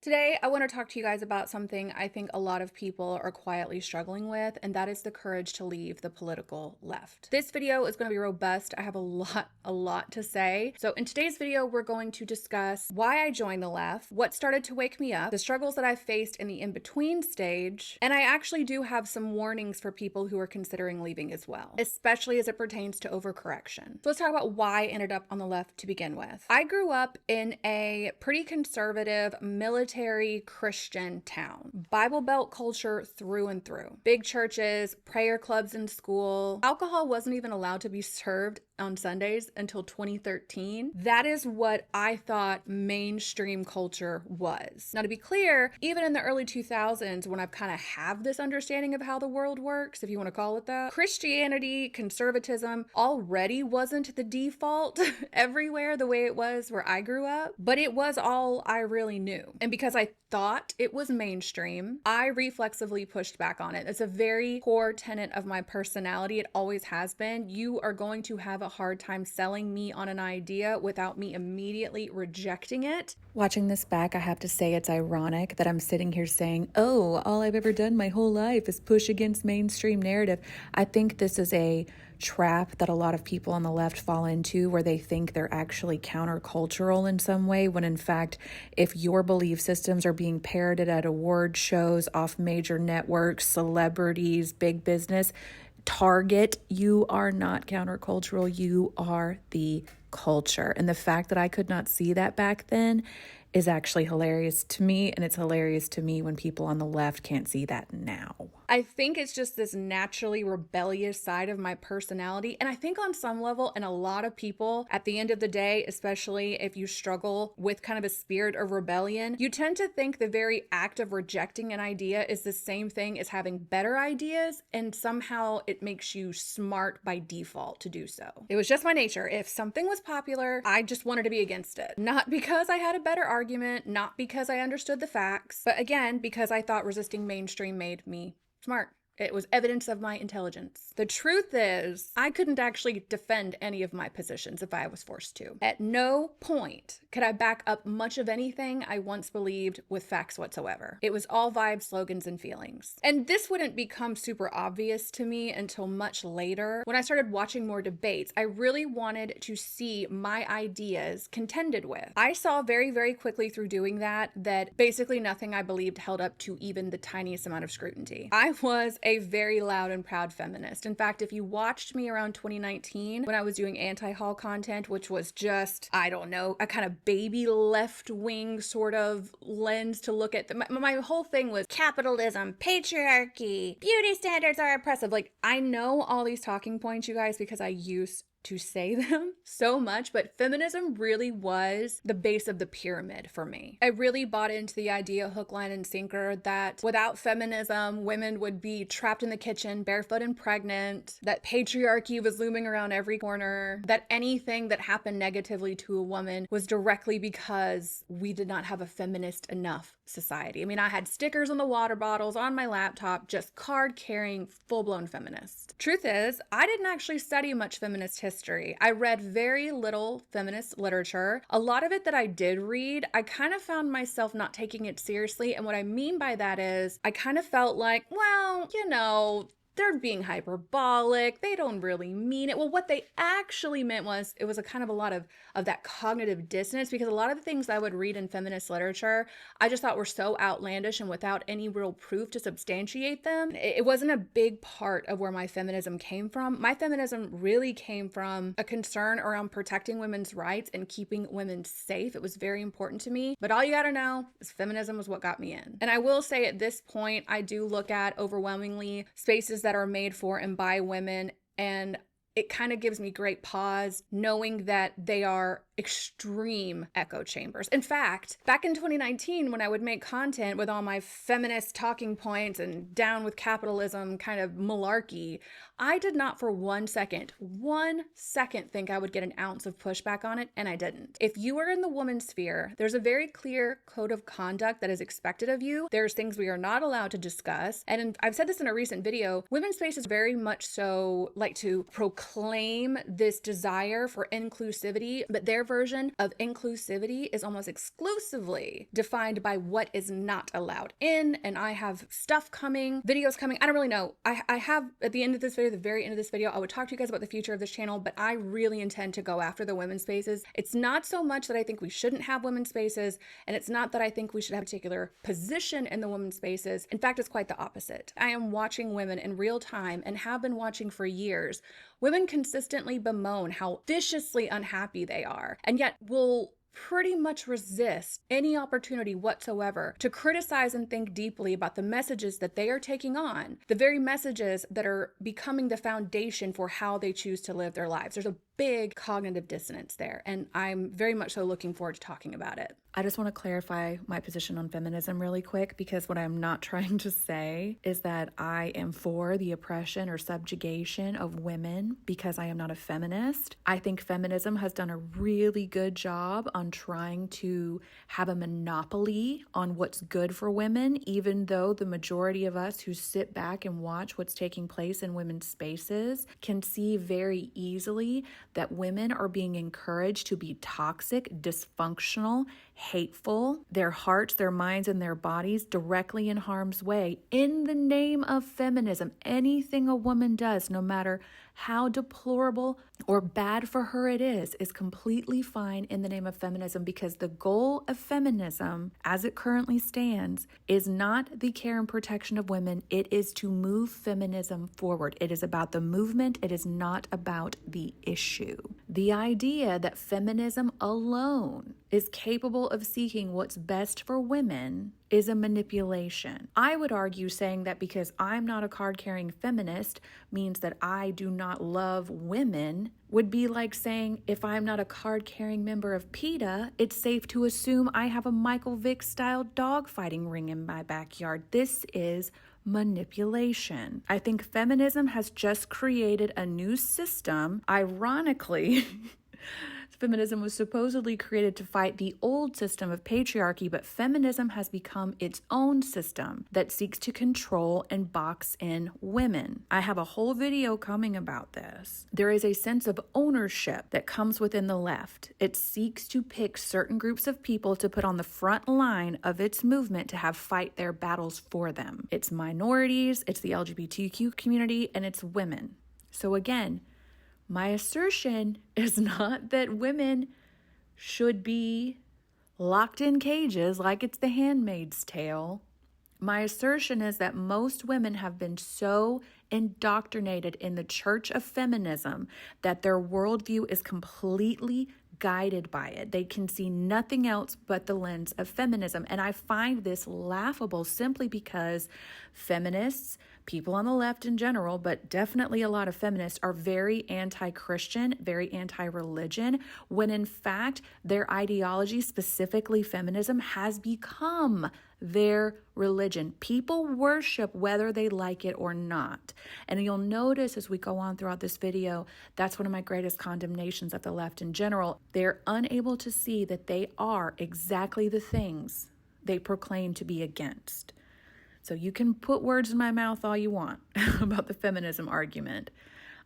Today, I want to talk to you guys about something I think a lot of people are quietly struggling with, and that is the courage to leave the political left. This video is going to be robust. I have a lot to say. So in today's video, we're going to discuss why I joined the left, what started to wake me up, the struggles that I faced in the in-between stage, and I actually do have some warnings for people who are considering leaving as well, especially as it pertains to overcorrection. So let's talk about why I ended up on the left to begin with. I grew up in a pretty conservative, military Christian town. Bible Belt culture through and through. Big churches, prayer clubs in school. Alcohol wasn't even allowed to be served on Sundays until 2013. That is what I thought mainstream culture was. Now, to be clear, even in the early 2000s, when I've kind of have this understanding of how the world works, if you want to call it that, Christianity, conservatism already wasn't the default everywhere the way it was where I grew up, but it was all I really knew. And because I thought it was mainstream, I reflexively pushed back on it. It's a very core tenet of my personality. It always has been. You are going to have a hard time selling me on an idea without me immediately rejecting it. Watching this back, I have to say it's ironic that I'm sitting here saying, oh, all I've ever done my whole life is push against mainstream narrative. I think this is a trap that a lot of people on the left fall into, where they think they're actually countercultural in some way, when in fact, if your belief systems are being parroted at award shows, off major networks, celebrities, big business, Target, you are not countercultural, you are the culture. And the fact that I could not see that back then is actually hilarious to me, and it's hilarious to me when people on the left can't see that now. I think it's just this naturally rebellious side of my personality, and I think on some level, and a lot of people at the end of the day, especially if you struggle with kind of a spirit of rebellion, you tend to think the very act of rejecting an idea is the same thing as having better ideas, and somehow it makes you smart by default to do so. It was just my nature. If something was popular, I just wanted to be against it. Not because I had a better argument, not because I understood the facts, but again, because I thought resisting mainstream made me smart. It was evidence of my intelligence. The truth is, I couldn't actually defend any of my positions if I was forced to. At no point could I back up much of anything I once believed with facts whatsoever. It was all vibes, slogans, and feelings. And this wouldn't become super obvious to me until much later. When I started watching more debates, I really wanted to see my ideas contended with. I saw very quickly through doing that basically nothing I believed held up to even the tiniest amount of scrutiny. I was a very loud and proud feminist. In fact, if you watched me around 2019 when I was doing anti-haul content, which was just, I don't know, a kind of baby left-wing sort of lens to look at, my whole thing was capitalism, patriarchy, beauty standards are oppressive. Like, I know all these talking points, you guys, because I used to say them so much, but feminism really was the base of the pyramid for me. I really bought into the idea, hook, line, and sinker, that without feminism, women would be trapped in the kitchen, barefoot and pregnant, that patriarchy was looming around every corner, that anything that happened negatively to a woman was directly because we did not have a feminist enough society. I mean, I had stickers on the water bottles, on my laptop, just card-carrying, full-blown feminist. Truth is, I didn't actually study much feminist history. I read very little feminist literature. A lot of it that I did read, I kind of found myself not taking it seriously. And what I mean by that is, I kind of felt like, well, you know, they're being hyperbolic. They don't really mean it. Well, what they actually meant was, it was a kind of a lot of that cognitive dissonance, because a lot of the things I would read in feminist literature, I just thought were so outlandish and without any real proof to substantiate them. It wasn't a big part of where my feminism came from. My feminism really came from a concern around protecting women's rights and keeping women safe. It was very important to me. But all you gotta know is feminism was what got me in. And I will say at this point, I do look at overwhelmingly spaces that are made for and by women, and it kind of gives me great pause knowing that they are extreme echo chambers. In fact, back in 2019, when I would make content with all my feminist talking points and down with capitalism kind of malarkey, I did not for 1 second think I would get an ounce of pushback on it, and I didn't. If you are in the woman sphere, there's a very clear code of conduct that is expected of you. There's things we are not allowed to discuss. And I've said this in a recent video, women's spaces very much so like to proclaim this desire for inclusivity, but they're version of inclusivity is almost exclusively defined by what is not allowed in. And I have stuff coming, videos coming. I don't really know. I have at the end of this video, the very end of this video, I would talk to you guys about the future of this channel, but I really intend to go after the women's spaces. It's not so much that I think we shouldn't have women's spaces, and it's not that I think we should have a particular position in the women's spaces. In fact, it's quite the opposite. I am watching women in real time and have been watching for years. Women consistently bemoan how viciously unhappy they are, and yet will pretty much resist any opportunity whatsoever to criticize and think deeply about the messages that they are taking on, the very messages that are becoming the foundation for how they choose to live their lives. There's a big cognitive dissonance there, and I'm very much so looking forward to talking about it. I just want to clarify my position on feminism really quick, because what I'm not trying to say is that I am for the oppression or subjugation of women because I am not a feminist. I think feminism has done a really good job on trying to have a monopoly on what's good for women, even though the majority of us who sit back and watch what's taking place in women's spaces can see very easily that women are being encouraged to be toxic, dysfunctional, hateful, their hearts, their minds, and their bodies directly in harm's way in the name of feminism. Anything a woman does, no matter how deplorable or bad for her it is completely fine in the name of feminism, because the goal of feminism, as it currently stands, is not the care and protection of women. It is to move feminism forward. It is about the movement. It is not about the issue. The idea that feminism alone is capable of seeking what's best for women is a manipulation. I would argue saying that because I'm not a card-carrying feminist means that I do not love women would be like saying if I'm not a card-carrying member of PETA, it's safe to assume I have a Michael Vick-style dogfighting ring in my backyard. This is manipulation. I think feminism has just created a new system. Ironically, feminism was supposedly created to fight the old system of patriarchy, but feminism has become its own system that seeks to control and box in women. I have a whole video coming about this. There is a sense of ownership that comes within the left. It seeks to pick certain groups of people to put on the front line of its movement to have fight their battles for them. It's minorities, it's the LGBTQ community, and it's women. So again, my assertion is not that women should be locked in cages like it's The Handmaid's Tale. My assertion is that most women have been so indoctrinated in the church of feminism that their worldview is completely guided by it. They can see nothing else but the lens of feminism. And I find this laughable simply because feminists, people on the left in general, but definitely a lot of feminists, are very anti-Christian, very anti-religion, when in fact their ideology, specifically feminism, has become their religion. People worship whether they like it or not. And you'll notice as we go on throughout this video, that's one of my greatest condemnations of the left in general. They're unable to see that they are exactly the things they proclaim to be against. So you can put words in my mouth all you want about the feminism argument.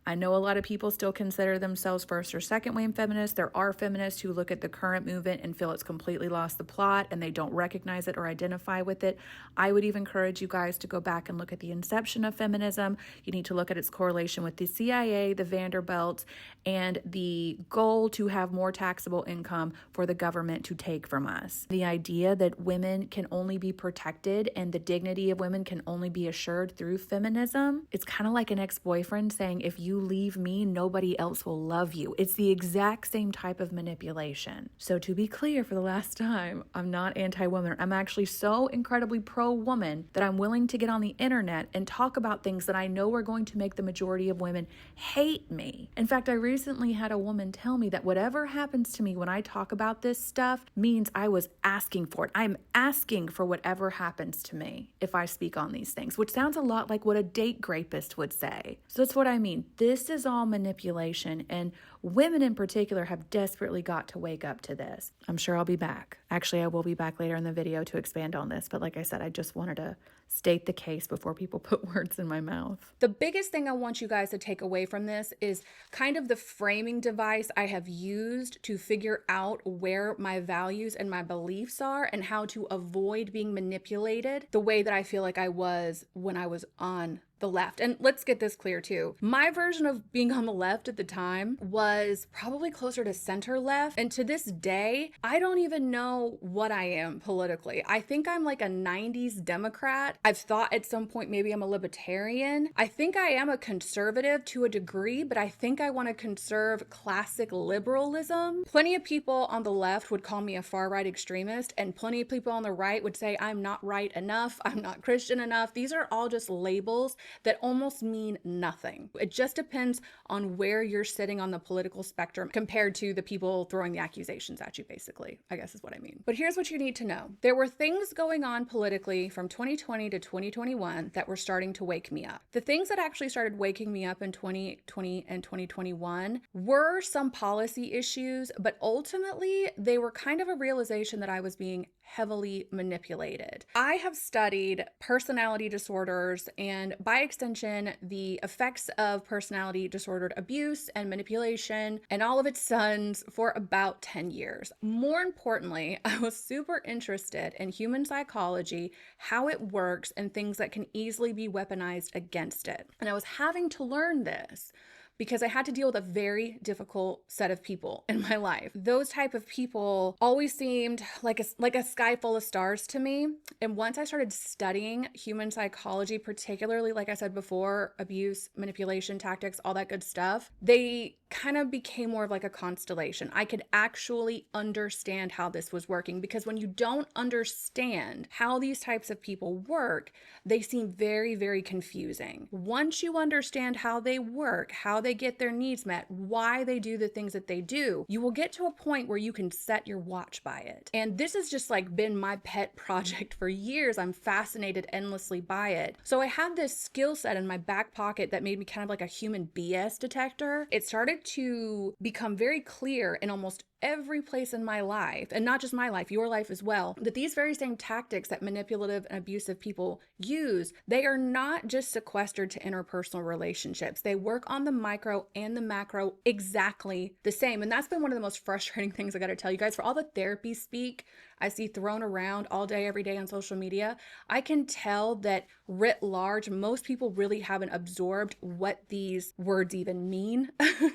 I know a lot of people still consider themselves first or second wave feminists. There are feminists who look at the current movement and feel it's completely lost the plot and they don't recognize it or identify with it. I would even encourage you guys to go back and look at the inception of feminism. You need to look at its correlation with the CIA, the Vanderbilts, and the goal to have more taxable income for the government to take from us. The idea that women can only be protected and the dignity of women can only be assured through feminism. It's kind of like an ex-boyfriend saying, if you leave me, nobody else will love you. It's the exact same type of manipulation. So to be clear for the last time, I'm not anti-woman. I'm actually so incredibly pro-woman that I'm willing to get on the internet and talk about things that I know are going to make the majority of women hate me. In fact, I recently had a woman tell me that whatever happens to me when I talk about this stuff means I was asking for it. I'm asking for whatever happens to me if I speak on these things, which sounds a lot like what a date rapist would say. So that's what I mean. This is all manipulation, and women in particular have desperately got to wake up to this. I'm sure I'll be back. Actually, I will be back later in the video to expand on this, but like I said, I just wanted to state the case before people put words in my mouth. The biggest thing I want you guys to take away from this is kind of the framing device I have used to figure out where my values and my beliefs are and how to avoid being manipulated the way that I feel like I was when I was on the left. And let's get this clear too. My version of being on the left at the time was probably closer to center left. And to this day, I don't even know what I am politically. I think I'm like a 90s Democrat. I've thought at some point maybe I'm a libertarian. I think I am a conservative to a degree, but I think I want to conserve classic liberalism. Plenty of people on the left would call me a far-right extremist, and plenty of people on the right would say I'm not right enough, I'm not Christian enough. These are all just labels that almost mean nothing. It just depends on where you're sitting on the political spectrum compared to the people throwing the accusations at you, basically, I guess is what I mean. But here's what you need to know. There were things going on politically from 2020 to 2021 that were starting to wake me up. The things that actually started waking me up in 2020 and 2021 were some policy issues, but ultimately they were kind of a realization that I was being heavily manipulated. I have studied personality disorders and by extension, the effects of personality disordered abuse and manipulation and all of its sons for about 10 years. More importantly, I was super interested in human psychology, how it works, and things that can easily be weaponized against it. And I was having to learn this because I had to deal with a very difficult set of people in my life. Those type of people always seemed like a sky full of stars to me. And once I started studying human psychology, particularly, like I said before, abuse, manipulation tactics, all that good stuff, they kind of became more of like a constellation. I could actually understand how this was working, because when you don't understand how these types of people work, they seem very, very confusing. Once you understand how they work, how they get their needs met, why they do the things that they do, you will get to a point where you can set your watch by it. And this has just like been my pet project for years. I'm fascinated endlessly by it. So I had this skill set in my back pocket that made me kind of like a human BS detector. It started to become very clear in almost every place in my life, and not just my life, your life as well, that these very same tactics that manipulative and abusive people use, they are not just sequestered to interpersonal relationships. They work on the micro and the macro exactly the same. And that's been one of the most frustrating things I got to tell you guys. For all the therapy speak I see thrown around all day, every day on social media, I can tell that writ large, most people really haven't absorbed what these words even mean.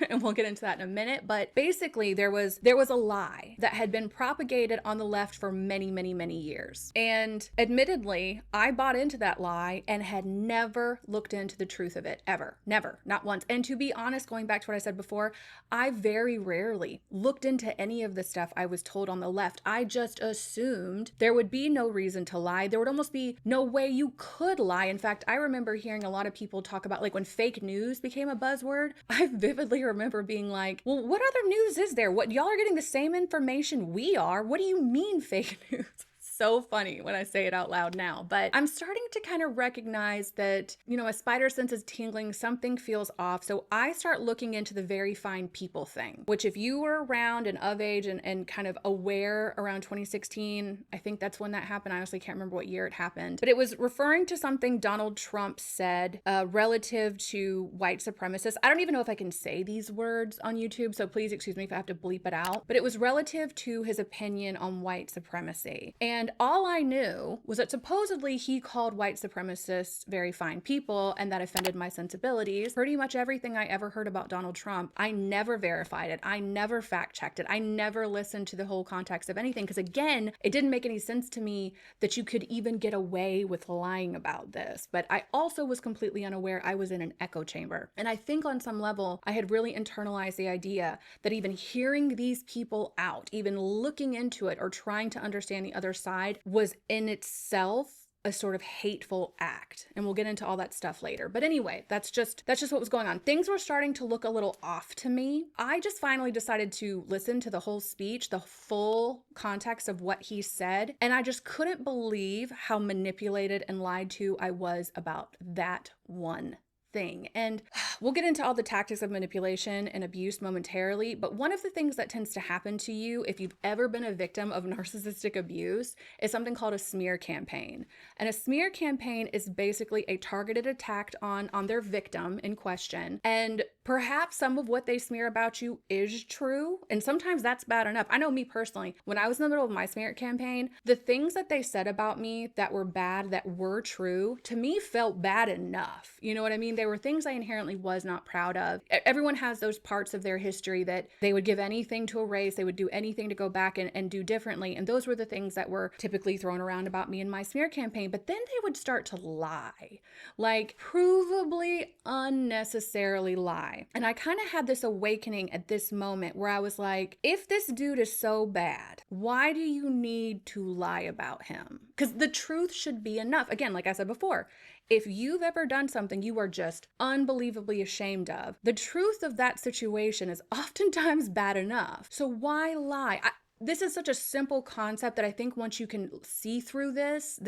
And we'll get into that in a minute. But basically, there was a lie that had been propagated on the left for many, many, many years. And admittedly, I bought into that lie and had never looked into the truth of it, ever. Never, not once. And to be honest, going back to what I said before, I very rarely looked into any of the stuff I was told on the left. I just assumed there would be no reason to lie. There would almost be no way you could lie. In fact, I remember hearing a lot of people talk about like when fake news became a buzzword. I vividly remember being like, well, what other news is there? What, y'all are getting the same information we are? What do you mean fake news? So funny when I say it out loud now, but I'm starting to kind of recognize that, you know, a spider sense is tingling, something feels off. So I start looking into the very fine people thing, which if you were around and of age and kind of aware around 2016, I think that's when that happened. I honestly can't remember what year it happened, but it was referring to something Donald Trump said relative to white supremacists. I don't even know if I can say these words on YouTube, so please excuse me if I have to bleep it out, but it was relative to his opinion on white supremacy. And all I knew was that supposedly he called white supremacists very fine people, and that offended my sensibilities. Pretty much everything I ever heard about Donald Trump, I never verified it. I never fact checked it. I never listened to the whole context of anything, because again, it didn't make any sense to me that you could even get away with lying about this. But I also was completely unaware I was in an echo chamber. And I think on some level, I had really internalized the idea that even hearing these people out, even looking into it or trying to understand the other side was in itself a sort of hateful act. And we'll get into all that stuff later. But anyway, that's just what was going on. Things were starting to look a little off to me. I just finally decided to listen to the whole speech, the full context of what he said. And I just couldn't believe how manipulated and lied to I was about that one thing. And we'll get into all the tactics of manipulation and abuse momentarily, but one of the things that tends to happen to you if you've ever been a victim of narcissistic abuse is something called a smear campaign. And a smear campaign is basically a targeted attack on their victim in question. And perhaps some of what they smear about you is true, and sometimes that's bad enough. I know me personally, when I was in the middle of my smear campaign, the things that they said about me that were bad, that were true, to me felt bad enough. You know what I mean? They were things I inherently was not proud of. Everyone has those parts of their history that they would give anything to erase, they would do anything to go back and do differently. And those were the things that were typically thrown around about me in my smear campaign. But then they would start to lie, like provably unnecessarily lie. And I kind of had this awakening at this moment where I was like, if this dude is so bad, why do you need to lie about him? Because the truth should be enough. Again, like I said before, if you've ever done something you are just unbelievably ashamed of, the truth of that situation is oftentimes bad enough. So why lie? This is such a simple concept that I think once you can see through this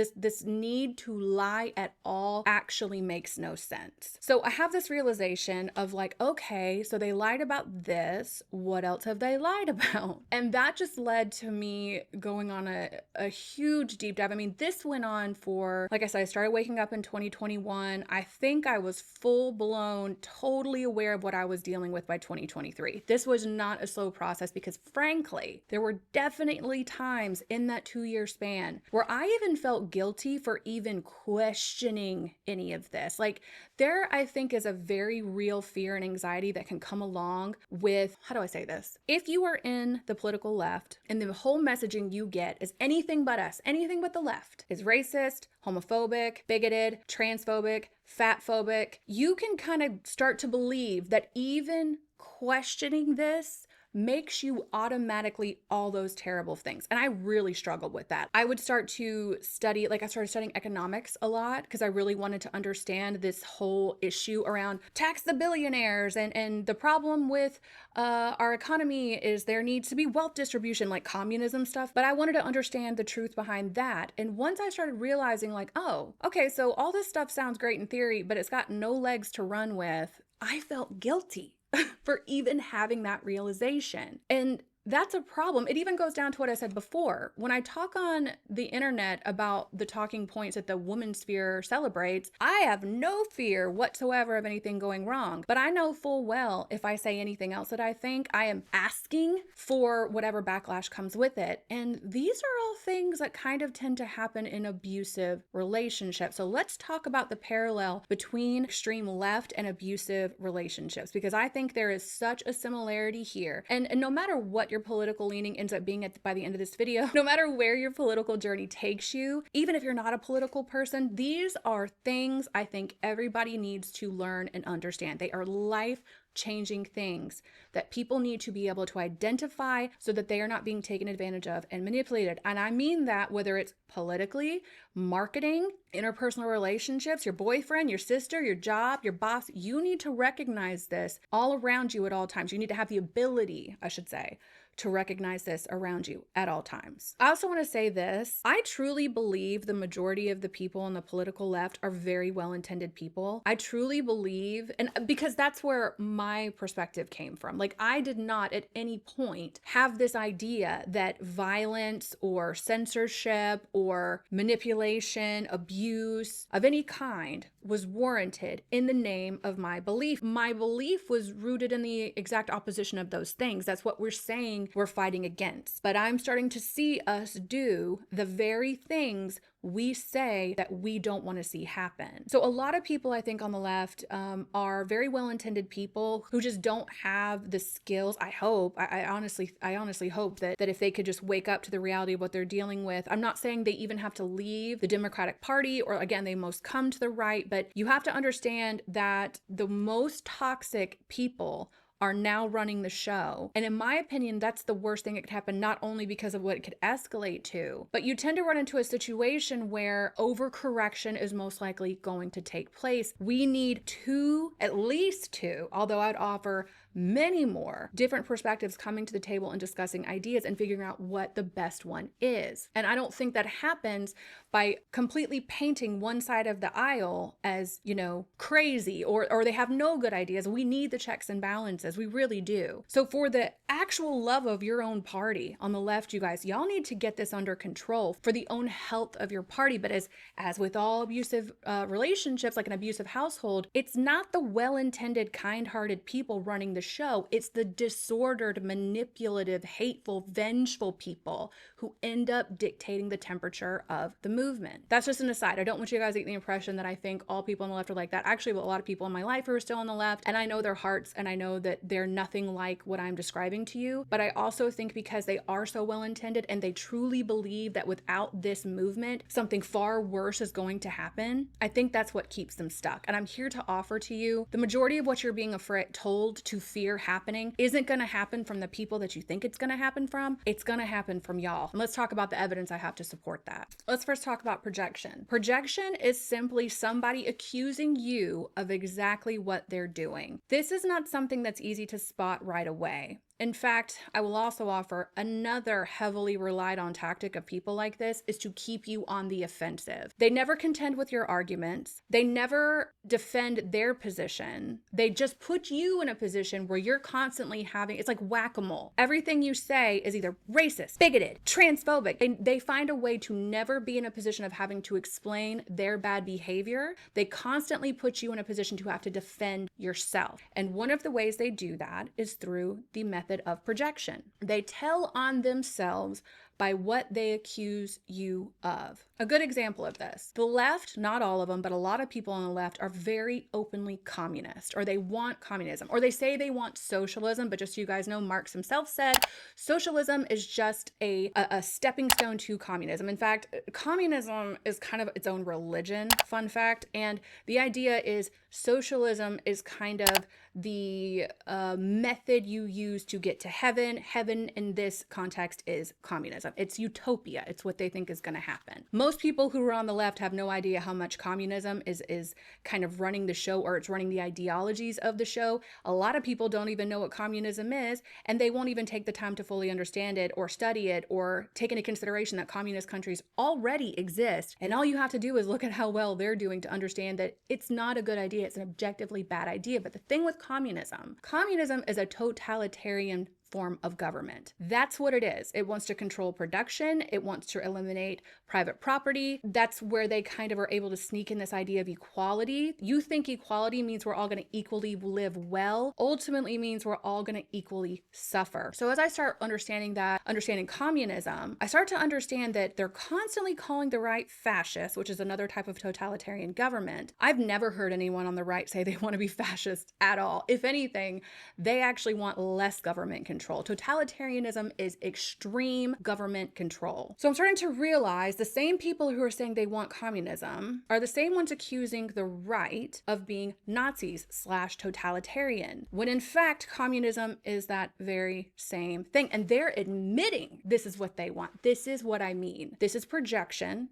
need to lie at all actually makes no sense. So I have this realization of like, okay, so they lied about this. What else have they lied about? And that just led to me going on a huge deep dive. I mean, this went on for, like I said, I started waking up in 2021. I think I was full blown, totally aware of what I was dealing with by 2023. This was not a slow process because frankly, there were definitely times in that 2-year span where I even felt guilty for even questioning any of this. Like there, I think, is a very real fear and anxiety that can come along with, how do I say this? If you are in the political left and the whole messaging you get is anything but us, anything but the left, is racist, homophobic, bigoted, transphobic, fatphobic, you can kind of start to believe that even questioning this makes you automatically all those terrible things. And I really struggled with that. I would start to study, like I started studying economics a lot because I really wanted to understand this whole issue around tax the billionaires and the problem with our economy is there needs to be wealth distribution, like communism stuff. But I wanted to understand the truth behind that. And once I started realizing like, oh, okay, so all this stuff sounds great in theory, but it's got no legs to run with, I felt guilty for even having that realization. And that's a problem. It even goes down to what I said before. When I talk on the internet about the talking points that the woman sphere celebrates, I have no fear whatsoever of anything going wrong. But I know full well if I say anything else that I think, I am asking for whatever backlash comes with it. And these are all things that kind of tend to happen in abusive relationships. So let's talk about the parallel between extreme left and abusive relationships, because I think there is such a similarity here. And no matter what your political leaning ends up being by the end of this video, no matter where your political journey takes you, even if you're not a political person, these are things I think everybody needs to learn and understand. They are life-changing things that people need to be able to identify so that they are not being taken advantage of and manipulated. And I mean that whether it's politically, marketing, interpersonal relationships, your boyfriend, your sister, your job, your boss, you need to recognize this all around you at all times. You need to have the ability, I should say, to recognize this around you at all times. I also want to say this. I truly believe the majority of the people on the political left are very well-intended people. I truly believe, and because that's where my perspective came from. Like I did not at any point have this idea that violence or censorship or manipulation, abuse of any kind was warranted in the name of my belief. My belief was rooted in the exact opposition of those things. That's what we're saying we're fighting against. But I'm starting to see us do the very things we say that we don't want to see happen. So a lot of people I think on the left are very well-intended people who just don't have the skills. I honestly hope that if they could just wake up to the reality of what they're dealing with. I'm not saying they even have to leave the Democratic Party, or again, they most come to the right, but you have to understand that the most toxic people are now running the show. And in my opinion, that's the worst thing that could happen, not only because of what it could escalate to, but you tend to run into a situation where overcorrection is most likely going to take place. We need at least two, although I'd offer many more different perspectives coming to the table and discussing ideas and figuring out what the best one is. And I don't think that happens by completely painting one side of the aisle as, crazy or they have no good ideas. We need the checks and balances. We really do. So for the actual love of your own party on the left, you guys, y'all need to get this under control for the own health of your party. But as with all abusive relationships, like an abusive household, it's not the well-intended, kind-hearted people running the show. It's the disordered, manipulative, hateful, vengeful people who end up dictating the temperature of the movement. That's just an aside. I don't want you guys to get the impression that I think all people on the left are like that. Actually, a lot of people in my life who are still on the left, and I know their hearts, and I know that they're nothing like what I'm describing to you. But I also think because they are so well-intended and they truly believe that without this movement, something far worse is going to happen, I think that's what keeps them stuck. And I'm here to offer to you the majority of what you're being told to fear happening isn't going to happen from the people that you think it's going to happen from. It's going to happen from y'all. And let's talk about the evidence I have to support that. Let's first talk about projection. Projection is simply somebody accusing you of exactly what they're doing. This is not something that's easy to spot right away. In fact, I will also offer another heavily relied on tactic of people like this is to keep you on the offensive. They never contend with your arguments. They never defend their position. They just put you in a position where you're constantly it's like whack-a-mole. Everything you say is either racist, bigoted, transphobic. They find a way to never be in a position of having to explain their bad behavior. They constantly put you in a position to have to defend yourself. And one of the ways they do that is through the method of projection. They tell on themselves by what they accuse you of. A good example of this, the left, not all of them, but a lot of people on the left are very openly communist, or they want communism, or they say they want socialism, but just so you guys know, Marx himself said socialism is just a stepping stone to communism. In fact, communism is kind of its own religion, fun fact, and the idea is socialism is kind of the method you use to get to heaven. Heaven in this context is communism. It's utopia. It's what they think is going to happen. Most people who are on the left have no idea how much communism is kind of running the show, or it's running the ideologies of the show. A lot of people don't even know what communism is, and they won't even take the time to fully understand it or study it or take into consideration that communist countries already exist. And all you have to do is look at how well they're doing to understand that it's not a good idea. It's an objectively bad idea. But the thing with communism is a totalitarian form of government. That's what it is. It wants to control production. It wants to eliminate private property. That's where they kind of are able to sneak in this idea of equality. You think equality means we're all going to equally live well, ultimately means we're all going to equally suffer. So as I start understanding communism, I start to understand that they're constantly calling the right fascist, which is another type of totalitarian government. I've never heard anyone on the right say they want to be fascist at all. If anything, they actually want less government control. Totalitarianism is extreme government control. So I'm starting to realize the same people who are saying they want communism are the same ones accusing the right of being Nazis / totalitarian, when in fact communism is that very same thing. And they're admitting this is what they want. This is what I mean. This is projection.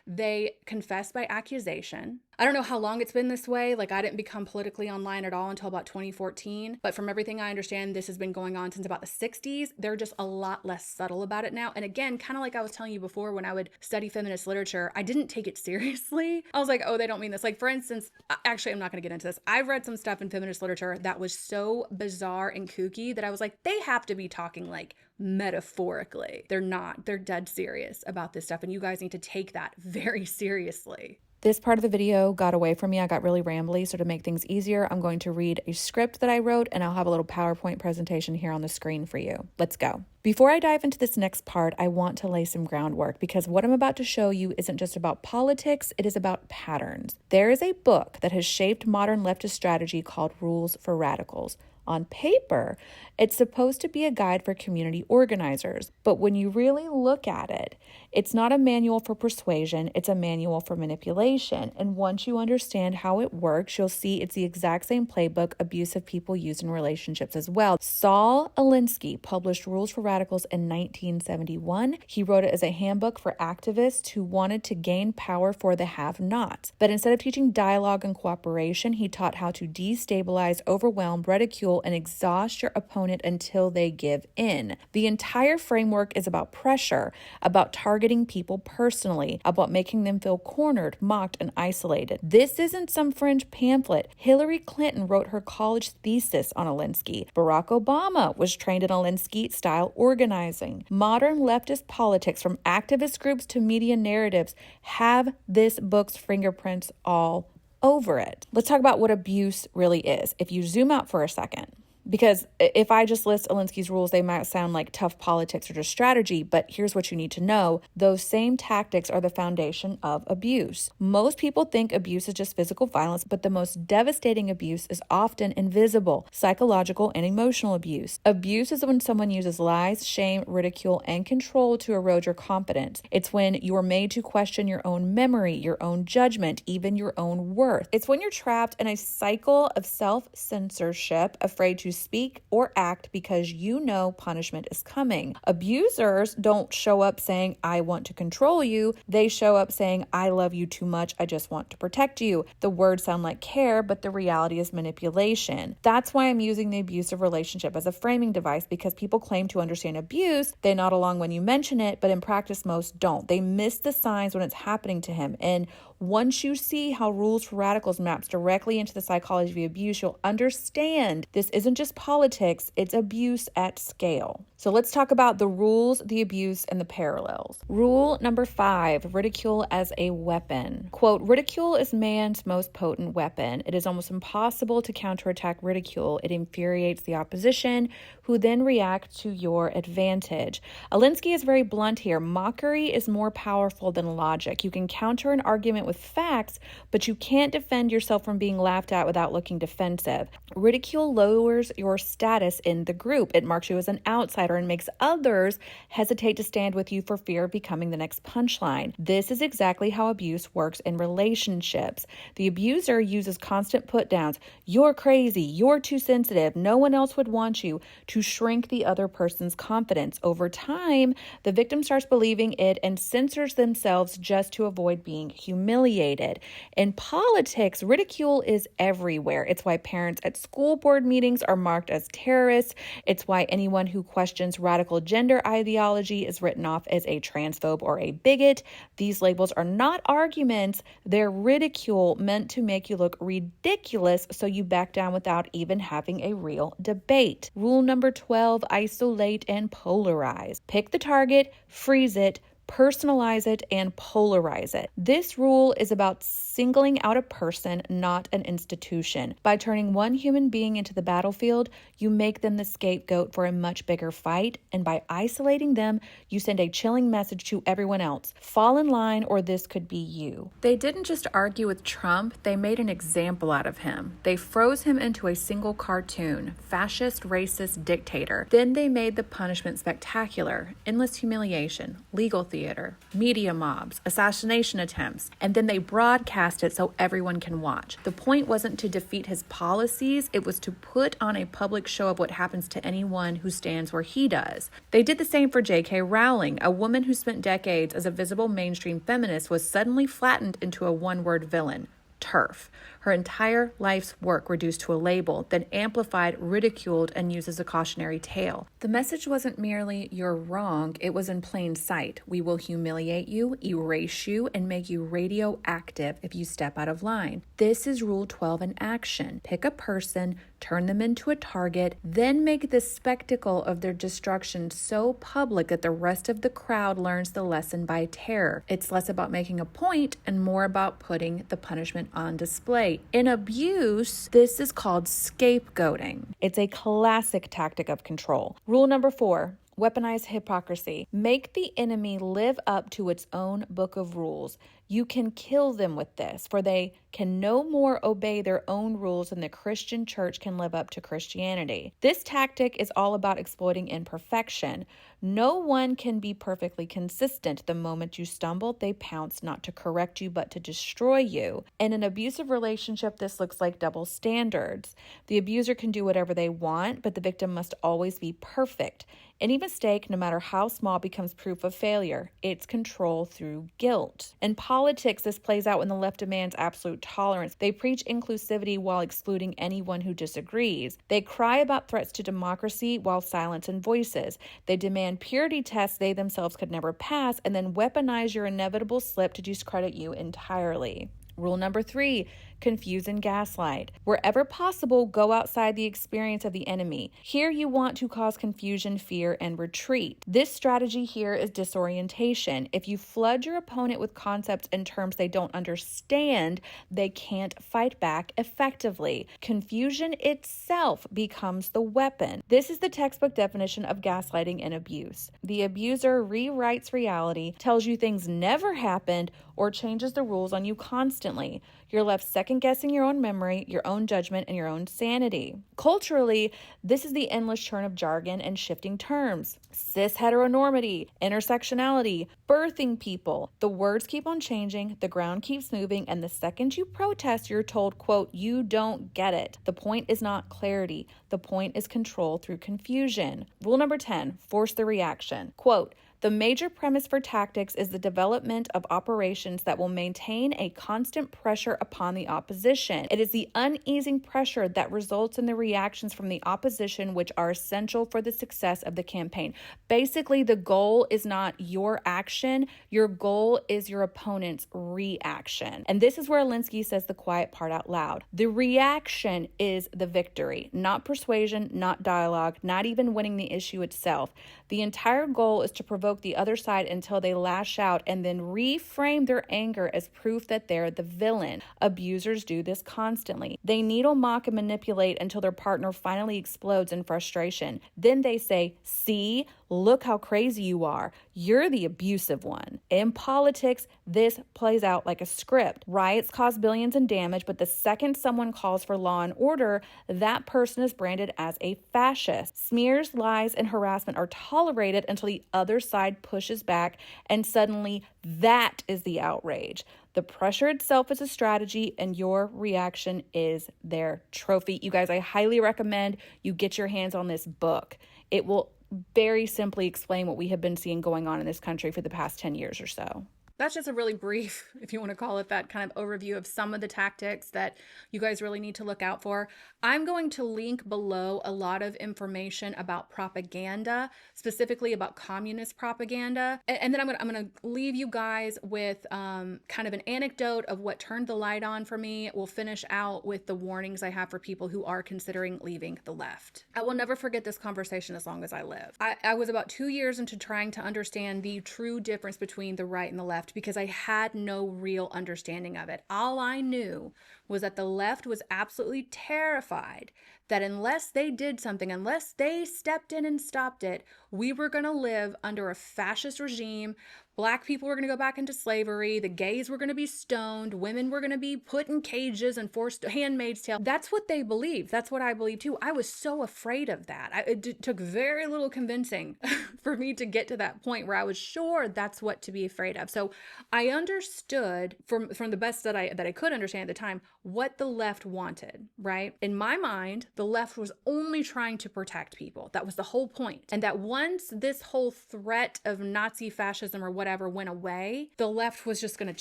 They confess by accusation. I don't know how long it's been this way. Like, I didn't become politically online at all until about 2014. But from everything I understand, this has been going on since about the 60s. They're just a lot less subtle about it now. And again, kind of like I was telling you before, when I would study feminist literature, I didn't take it seriously. I was like, oh, they don't mean this. Like, for instance, actually, I'm not going to get into this. I've read some stuff in feminist literature that was so bizarre and kooky that I was like, they have to be talking like metaphorically. They're not. They're dead serious about this stuff. And you guys need to take that very seriously. This part of the video got away from me. I got really rambly, so to make things easier, I'm going to read a script that I wrote, and I'll have a little PowerPoint presentation here on the screen for you. Let's go. Before I dive into this next part, I want to lay some groundwork, because what I'm about to show you isn't just about politics, it is about patterns. There is a book that has shaped modern leftist strategy called Rules for Radicals. On paper, it's supposed to be a guide for community organizers, but when you really look at it, it's not a manual for persuasion, it's a manual for manipulation. And once you understand how it works, you'll see it's the exact same playbook abusive people use in relationships as well. Saul Alinsky published Rules for Radicals in 1971. He wrote it as a handbook for activists who wanted to gain power for the have-nots. But instead of teaching dialogue and cooperation, he taught how to destabilize, overwhelm, ridicule, ridicule, and exhaust your opponent until they give in. The entire framework is about pressure, about targeting people personally, about making them feel cornered, mocked, and isolated. This isn't some fringe pamphlet. Hillary Clinton wrote her college thesis on Alinsky. Barack Obama was trained in Alinsky-style organizing. Modern leftist politics, from activist groups to media narratives, have this book's fingerprints all over it. Let's talk about what abuse really is. If you zoom out for a second, because if I just list Alinsky's rules, they might sound like tough politics or just strategy, but here's what you need to know. Those same tactics are the foundation of abuse. Most people think abuse is just physical violence, but the most devastating abuse is often invisible, psychological and emotional abuse. Abuse is when someone uses lies, shame, ridicule, and control to erode your confidence. It's when you're made to question your own memory, your own judgment, even your own worth. It's when you're trapped in a cycle of self-censorship, afraid to speak or act because you know punishment is coming. Abusers don't show up saying, I want to control you. They show up saying, I love you too much. I just want to protect you. The words sound like care, but the reality is manipulation. That's why I'm using the abusive relationship as a framing device, because people claim to understand abuse. They nod along when you mention it, but in practice, most don't. They miss the signs when it's happening to him. And once you see how Rules for Radicals maps directly into the psychology of abuse, you'll understand this isn't just politics, it's abuse at scale. So let's talk about the rules, the abuse, and the parallels. Rule number 5, ridicule as a weapon. Quote, ridicule is man's most potent weapon. It is almost impossible to counterattack ridicule. It infuriates the opposition, who then react to your advantage. Alinsky is very blunt here. Mockery is more powerful than logic. You can counter an argument with facts, but you can't defend yourself from being laughed at without looking defensive. Ridicule lowers your status in the group. It marks you as an outsider and makes others hesitate to stand with you for fear of becoming the next punchline. This is exactly how abuse works in relationships. The abuser uses constant put downs. You're crazy. You're too sensitive. No one else would want you, to shrink the other person's confidence. Over time, the victim starts believing it and censors themselves just to avoid being humiliated. In politics, ridicule is everywhere. It's why parents at school board meetings are marked as terrorists. It's why anyone who questions radical gender ideology is written off as a transphobe or a bigot. These labels are not arguments. They're ridicule meant to make you look ridiculous so you back down without even having a real debate. Rule number 12, isolate and polarize. Pick the target, freeze it, personalize it, and polarize it. This rule is about singling out a person, not an institution. By turning one human being into the battlefield, you make them the scapegoat for a much bigger fight, and by isolating them, you send a chilling message to everyone else. Fall in line, or this could be you. They didn't just argue with Trump, they made an example out of him. They froze him into a single cartoon, fascist, racist dictator. Then they made the punishment spectacular, endless humiliation, legal theater, media mobs, assassination attempts, and then they broadcast it so everyone can watch. The point wasn't to defeat his policies, it was to put on a public show of what happens to anyone who stands where he does. They did the same for J.K. Rowling. A woman who spent decades as a visible mainstream feminist was suddenly flattened into a one-word villain. TERF. Her entire life's work reduced to a label, then amplified, ridiculed, and used as a cautionary tale. The message wasn't merely, you're wrong, it was in plain sight. We will humiliate you, erase you, and make you radioactive if you step out of line. This is Rule 12 in action. Pick a person, turn them into a target, then make the spectacle of their destruction so public that the rest of the crowd learns the lesson by terror. It's less about making a point and more about putting the punishment on display. In abuse, this is called scapegoating. It's a classic tactic of control. Rule number 4. Weaponize hypocrisy. Make the enemy live up to its own book of rules. You can kill them with this, for they can no more obey their own rules than the Christian church can live up to Christianity. This tactic is all about exploiting imperfection. No one can be perfectly consistent. The moment you stumble, they pounce not to correct you, but to destroy you. In an abusive relationship, this looks like double standards. The abuser can do whatever they want, but the victim must always be perfect. Any mistake, no matter how small, becomes proof of failure. It's control through guilt. In politics, this plays out when the left demands absolute tolerance. They preach inclusivity while excluding anyone who disagrees. They cry about threats to democracy while silencing voices. They demand purity tests they themselves could never pass, and then weaponize your inevitable slip to discredit you entirely. Rule number 3, confuse and gaslight. Wherever possible, go outside the experience of the enemy. Here you want to cause confusion, fear, and retreat. This strategy here is disorientation. If you flood your opponent with concepts and terms they don't understand, they can't fight back effectively. Confusion itself becomes the weapon. This is the textbook definition of gaslighting and abuse. The abuser rewrites reality, tells you things never happened, or changes the rules on you constantly. You're left second-guessing your own memory, your own judgment, and your own sanity. Culturally, this is the endless churn of jargon and shifting terms. Cis heteronormity, intersectionality, birthing people. The words keep on changing, the ground keeps moving, and the second you protest, you're told, quote, you don't get it. The point is not clarity. The point is control through confusion. Rule number 10, force the reaction. Quote, the major premise for tactics is the development of operations that will maintain a constant pressure upon the opposition. It is the uneasing pressure that results in the reactions from the opposition which are essential for the success of the campaign. Basically, the goal is not your action. Your goal is your opponent's reaction. And this is where Alinsky says the quiet part out loud. The reaction is the victory, not persuasion, not dialogue, not even winning the issue itself. The entire goal is to provoke the other side until they lash out and then reframe their anger as proof that they're the villain. Abusers do this constantly. They needle, mock, and manipulate until their partner finally explodes in frustration. Then they say, see, look how crazy you are. You're the abusive one. In politics, this plays out like a script. Riots cause billions in damage, but the second someone calls for law and order, that person is branded as a fascist. Smears, lies, and harassment are tolerated until the other side pushes back, and suddenly that is the outrage. The pressure itself is a strategy, and your reaction is their trophy. You guys, I highly recommend you get your hands on this book. It will very simply explain what we have been seeing going on in this country for the past 10 years or so. That's just a really brief, if you want to call it that, kind of overview of some of the tactics that you guys really need to look out for. I'm going to link below a lot of information about propaganda, specifically about communist propaganda. And then I'm going to leave you guys with kind of an anecdote of what turned the light on for me. We'll finish out with the warnings I have for people who are considering leaving the left. I will never forget this conversation as long as I live. I was about 2 years into trying to understand the true difference between the right and the left, because I had no real understanding of it. All I knew was that the left was absolutely terrified that unless they did something, unless they stepped in and stopped it, we were going to live under a fascist regime. Black people were going to go back into slavery. The gays were going to be stoned. Women were going to be put in cages and forced handmaid's tale. That's what they believed. That's what I believe too. I was so afraid of that. It took very little convincing for me to get to that point where I was sure that's what to be afraid of. So I understood from the best that I could understand at the time what the left wanted, right? In my mind, the left was only trying to protect people. That was the whole point. And that once this whole threat of Nazi fascism or whatever went away, the left was just going to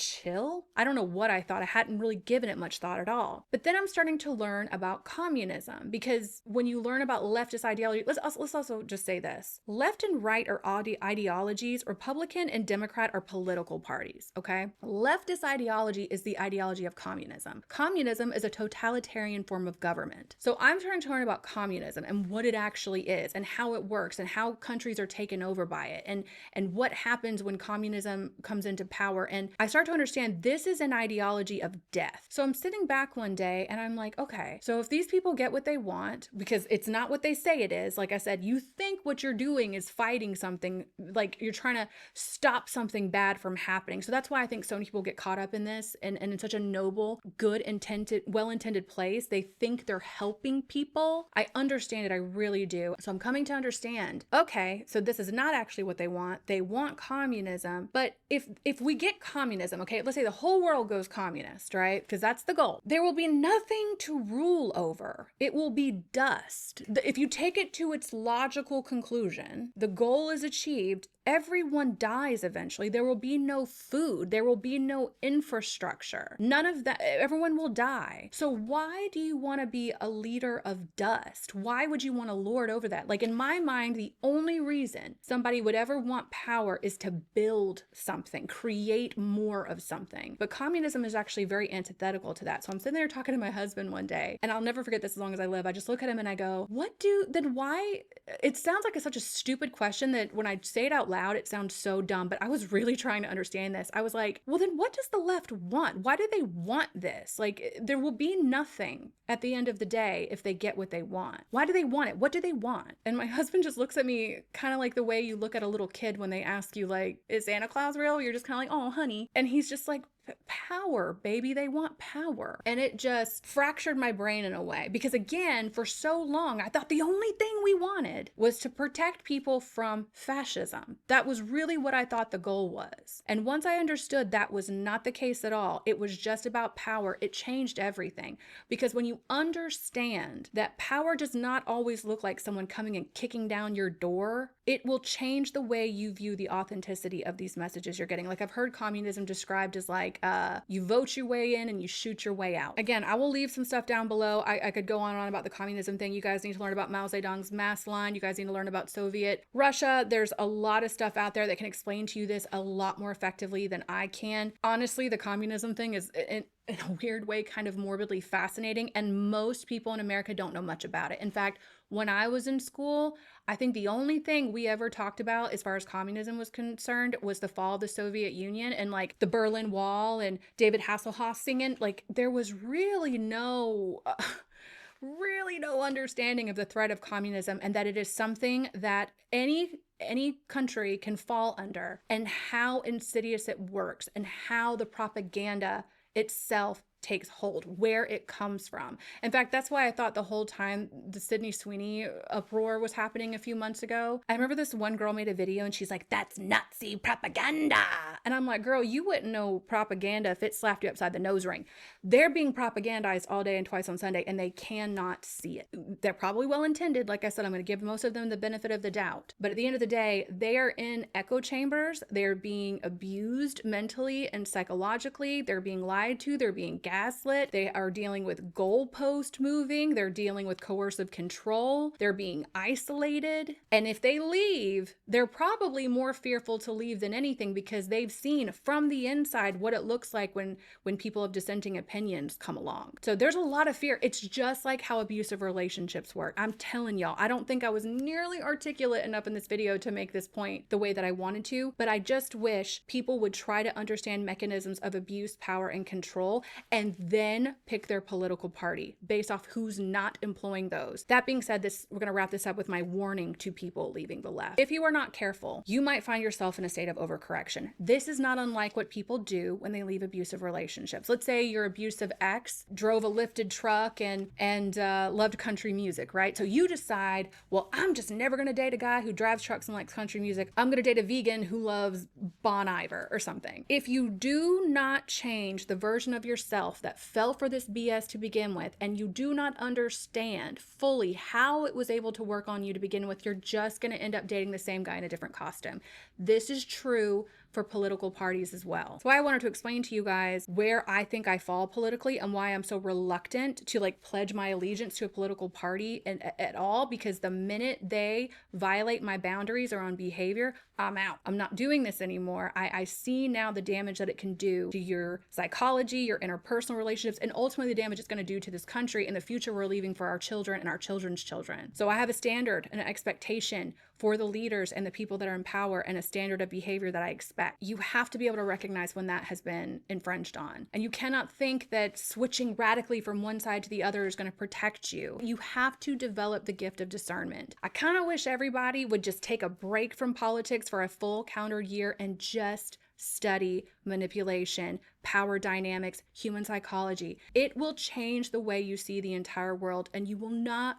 chill. I don't know what I thought. I hadn't really given it much thought at all. But then I'm starting to learn about communism, because when you learn about leftist ideology, let's also just say this. Left and right are ideologies. Republican and Democrat are political parties, okay? Leftist ideology is the ideology of communism. Communism is a totalitarian form of government. So I'm trying to learn about communism and what it actually is and how it works and how countries are taken over by it and what happens when communism comes into power. And I start to understand this is an ideology of death. So I'm sitting back one day and I'm like, okay, so if these people get what they want, because it's not what they say it is, like I said, you think what you're doing is fighting something, like you're trying to stop something bad from happening. So that's why I think so many people get caught up in this and in such a noble, good intended, well-intended place. They think they're helping people. I understand it. I really do. So I'm coming to understand, okay, so this is not actually what they want. They want communism. But if we get communism, okay, let's say the whole world goes communist, right? Because that's the goal. There will be nothing to rule over. It will be dust. If you take it to its logical conclusion, the goal is achieved. Everyone dies eventually. There will be no food. There will be no infrastructure. None of that. Everyone will die. So why do you want to be a leader of dust? Why would you want to lord over that? Like, in my mind, the only reason somebody would ever want power is to build something, create more of something. But communism is actually very antithetical to that. So I'm sitting there talking to my husband one day, and I'll never forget this as long as I live. I just look at him and I go, why? It sounds like it's such a stupid question that when I say it out loud, it sounds so dumb, but I was really trying to understand this. I was like, well, then what does the left want? Why do they want this? Like, there will be nothing at the end of the day if they get what they want. Why do they want it? What do they want? And my husband just looks at me kind of like the way you look at a little kid when they ask you, like, is Santa Claus real? You're just kind of like, oh, honey. And he's just like, power, baby. They want power. And it just fractured my brain in a way, because again, for so long, I thought the only thing we wanted was to protect people from fascism. That was really what I thought the goal was. And once I understood that was not the case at all, it was just about power, it changed everything. Because when you understand that power does not always look like someone coming and kicking down your door, it will change the way you view the authenticity of these messages you're getting. Like, I've heard communism described as like, you vote your way in and you shoot your way out. Again, I will leave some stuff down below. I could go on and on about the communism thing. You guys need to learn about Mao Zedong's mass line. You guys need to learn about Soviet Russia. There's a lot of stuff out there that can explain to you this a lot more effectively than I can. Honestly, the communism thing is in a weird way kind of morbidly fascinating, and most people in America don't know much about it. In fact, when I was in school, I think the only thing we ever talked about as far as communism was concerned was the fall of the Soviet Union and like the Berlin Wall and David Hasselhoff singing. Like, there was really no understanding of the threat of communism, and that it is something that any country can fall under, and how insidious it works, and how the propaganda itself takes hold, where it comes from. In fact, that's why I thought the whole time the Sydney Sweeney uproar was happening a few months ago. I remember this one girl made a video and she's like, that's Nazi propaganda. And I'm like, girl, you wouldn't know propaganda if it slapped you upside the nose ring. They're being propagandized all day and twice on Sunday, and they cannot see it. They're probably well-intended. Like I said, I'm going to give most of them the benefit of the doubt. But at the end of the day, they are in echo chambers. They're being abused mentally and psychologically. They're being lied to. They're being gaslit. They are dealing with goalpost moving. They're dealing with coercive control. They're being isolated. And if they leave, they're probably more fearful to leave than anything, because they've seen from the inside what it looks like when people of dissenting opinions come along. So there's a lot of fear. It's just like how abusive relationships work. I'm telling y'all, I don't think I was nearly articulate enough in this video to make this point the way that I wanted to, but I just wish people would try to understand mechanisms of abuse, power, and control, and then pick their political party based off who's not employing those. That being said, we're going to wrap this up with my warning to people leaving the left. If you are not careful, you might find yourself in a state of overcorrection. This is not unlike what people do when they leave abusive relationships. Let's say your abusive ex drove a lifted truck and loved country music, right? So you decide, well, I'm just never going to date a guy who drives trucks and likes country music. I'm going to date a vegan who loves Bon Iver or something. If you do not change the version of yourself that fell for this BS to begin with, and you do not understand fully how it was able to work on you to begin with, you're just going to end up dating the same guy in a different costume. This is true for political parties as well. That's why I wanted to explain to you guys where I think I fall politically and why I'm so reluctant to like pledge my allegiance to a political party at all, because the minute they violate my boundaries or on behavior, I'm out. I'm not doing this anymore. I see now the damage that it can do to your psychology, your interpersonal relationships, and ultimately the damage it's going to do to this country and the future we're leaving for our children and our children's children. So I have a standard and an expectation for the leaders and the people that are in power, and a standard of behavior that I expect. You have to be able to recognize when that has been infringed on. And you cannot think that switching radically from one side to the other is going to protect you. You have to develop the gift of discernment. I kind of wish everybody would just take a break from politics for a full calendar year and just study manipulation, power dynamics, human psychology. It will change the way you see the entire world, and you will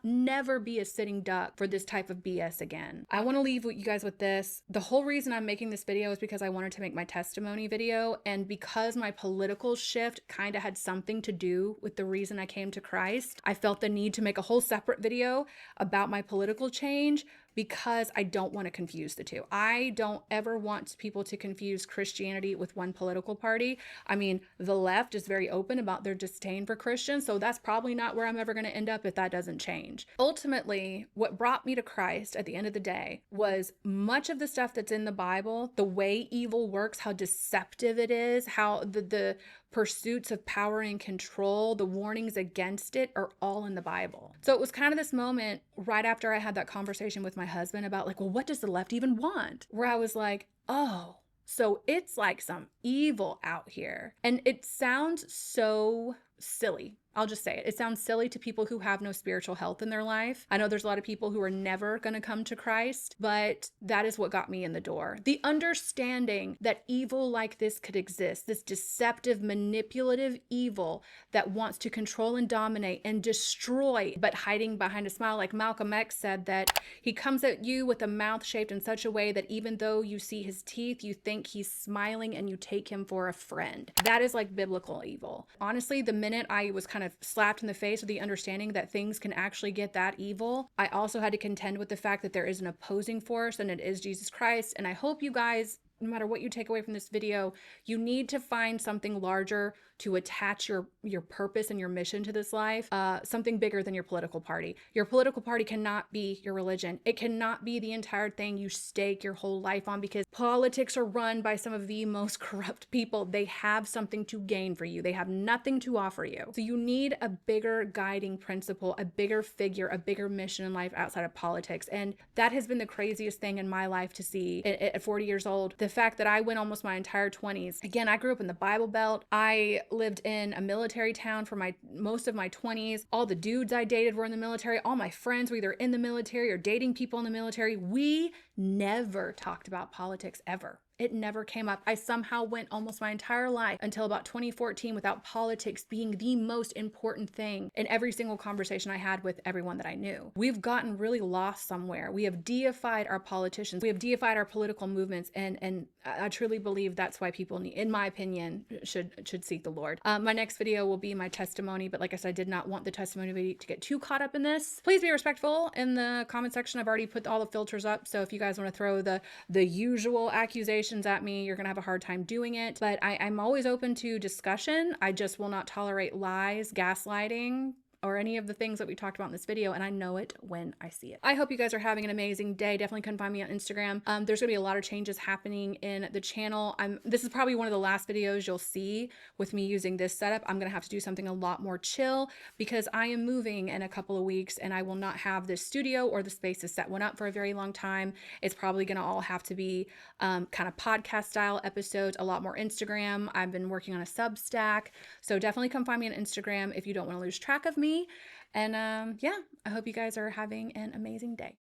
never be a sitting duck for this type of BS again. I want to leave you guys with this. The whole reason I'm making this video is because I wanted to make my testimony video, and because my political shift kind of had something to do with the reason I came to Christ, I felt the need to make a whole separate video about my political change, because I don't want to confuse the two. I don't ever want people to confuse Christianity with one political party. I mean, the left is very open about their disdain for Christians, so that's probably not where I'm ever going to end up if that doesn't change. Ultimately, what brought me to Christ at the end of the day was much of the stuff that's in the Bible, the way evil works, how deceptive it is, how the pursuits of power and control, the warnings against it are all in the Bible. So it was kind of this moment right after I had that conversation with my husband about like, well, what does the left even want? Where I was like, oh, so it's like some evil out here. And it sounds so silly. I'll just say it. It sounds silly to people who have no spiritual health in their life. I know there's a lot of people who are never going to come to Christ, but that is what got me in the door. The understanding that evil like this could exist, this deceptive, manipulative evil that wants to control and dominate and destroy, but hiding behind a smile. Like Malcolm X said, that he comes at you with a mouth shaped in such a way that even though you see his teeth, you think he's smiling and you take him for a friend. That is like biblical evil. Honestly, the minute I was kind of slapped in the face with the understanding that things can actually get that evil, I also had to contend with the fact that there is an opposing force, and it is Jesus Christ. And I hope you guys, no matter what you take away from this video, you need to find something larger to attach your purpose and your mission to this life, something bigger than your political party. Your political party cannot be your religion. It cannot be the entire thing you stake your whole life on, because politics are run by some of the most corrupt people. They have something to gain for you. They have nothing to offer you. So you need a bigger guiding principle, a bigger figure, a bigger mission in life outside of politics. And that has been the craziest thing in my life to see at 40 years old. The fact that I went almost my entire 20s. Again, I grew up in the Bible Belt. I lived in a military town for most of my 20s. All the dudes I dated were in the military. All my friends were either in the military or dating people in the military. We never talked about politics ever. It never came up. I somehow went almost my entire life until about 2014 without politics being the most important thing in every single conversation I had with everyone that I knew. We've gotten really lost somewhere. We have deified our politicians. We have deified our political movements, and I truly believe that's why people, in my opinion, should seek the Lord. My next video will be my testimony, but like I said, I did not want the testimony to get too caught up in this. Please be respectful in the comment section. I've already put all the filters up, so if you guys want to throw the usual accusations at me, you're gonna have a hard time doing it. But I'm always open to discussion. I just will not tolerate lies, gaslighting, or any of the things that we talked about in this video, and I know it when I see it. I hope you guys are having an amazing day. Definitely come find me on Instagram. There's gonna be a lot of changes happening in the channel. This is probably one of the last videos you'll see with me using this setup. I'm gonna have to do something a lot more chill because I am moving in a couple of weeks, and I will not have this studio or the space to set one up for a very long time. It's probably gonna all have to be kind of podcast style episodes, a lot more Instagram. I've been working on a Substack, so definitely come find me on Instagram if you don't want to lose track of me. And yeah, I hope you guys are having an amazing day.